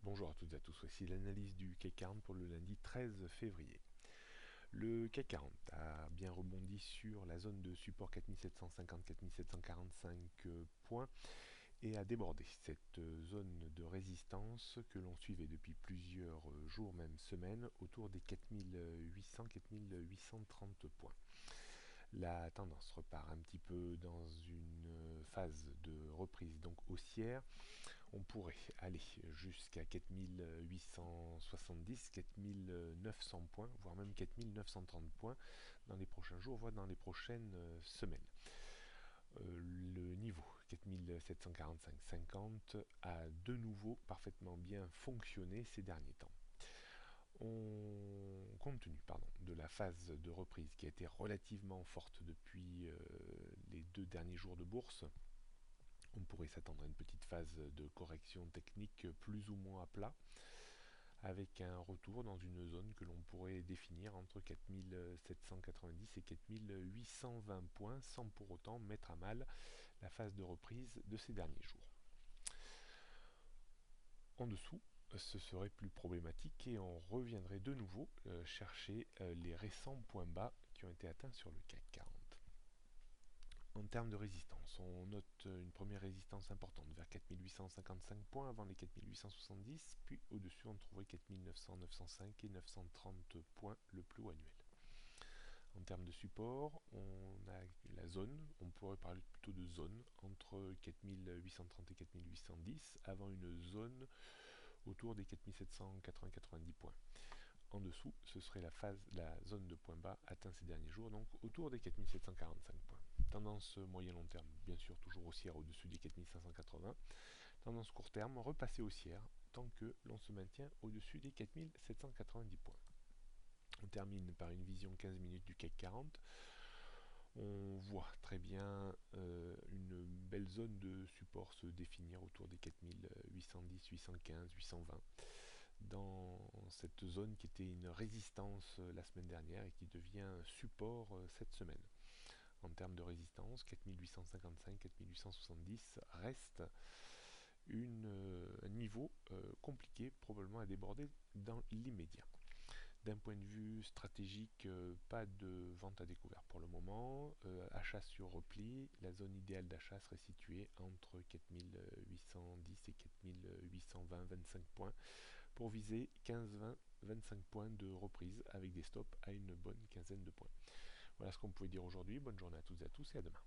Bonjour à toutes et à tous, voici l'analyse du CAC 40 pour le lundi 13 février. Le CAC 40 a bien rebondi sur la zone de support 4750-4745 points et a débordé cette zone de résistance que l'on suivait depuis plusieurs jours, même semaines, autour des 4800-4830 points. La tendance repart un petit peu dans une phase de reprise donc haussière. On pourrait aller jusqu'à 4870, 4900 points, voire même 4930 points dans les prochains jours, voire dans les prochaines semaines. Le niveau 4745-50 a de nouveau parfaitement bien fonctionné ces derniers temps. Compte tenu de la phase de reprise qui a été relativement forte depuis les 2 derniers jours de bourse, on pourrait s'attendre à une petite phase de correction technique plus ou moins à plat, avec un retour dans une zone que l'on pourrait définir entre 4790 et 4820 points, sans pour autant mettre à mal la phase de reprise de ces derniers jours. En dessous, ce serait plus problématique et on reviendrait de nouveau chercher les récents points bas qui ont été atteints sur le CAC 40. En termes de résistance, on note une première résistance importante vers 4855 points avant les 4870, puis au-dessus on trouverait 4900, 905 et 930 points le plus haut annuel. En termes de support, on a la zone, on pourrait parler plutôt de zone, entre 4830 et 4810, avant une zone autour des 4780-90 points. En dessous, ce serait la zone de point bas atteint ces derniers jours, donc autour des 4745 points. Tendance moyen-long terme, bien sûr, toujours haussière au-dessus des 4580. Tendance court terme, repasser haussière, tant que l'on se maintient au-dessus des 4790 points. On termine par une vision 15 minutes du CAC 40. On voit très bien une belle zone de support se définir autour des 4810, 815, 820 dans cette zone qui était une résistance la semaine dernière et qui devient support cette semaine. En termes de résistance, 4855, 4870 reste un niveau compliqué, probablement à déborder dans l'immédiat. D'un point de vue stratégique, pas de vente à découvert pour le moment. Achat sur repli, la zone idéale d'achat serait située entre 4810 et 4820-25 points pour viser 15-20-25 points de reprise avec des stops à une bonne quinzaine de points. Voilà ce qu'on pouvait dire aujourd'hui. Bonne journée à toutes et à tous et à demain.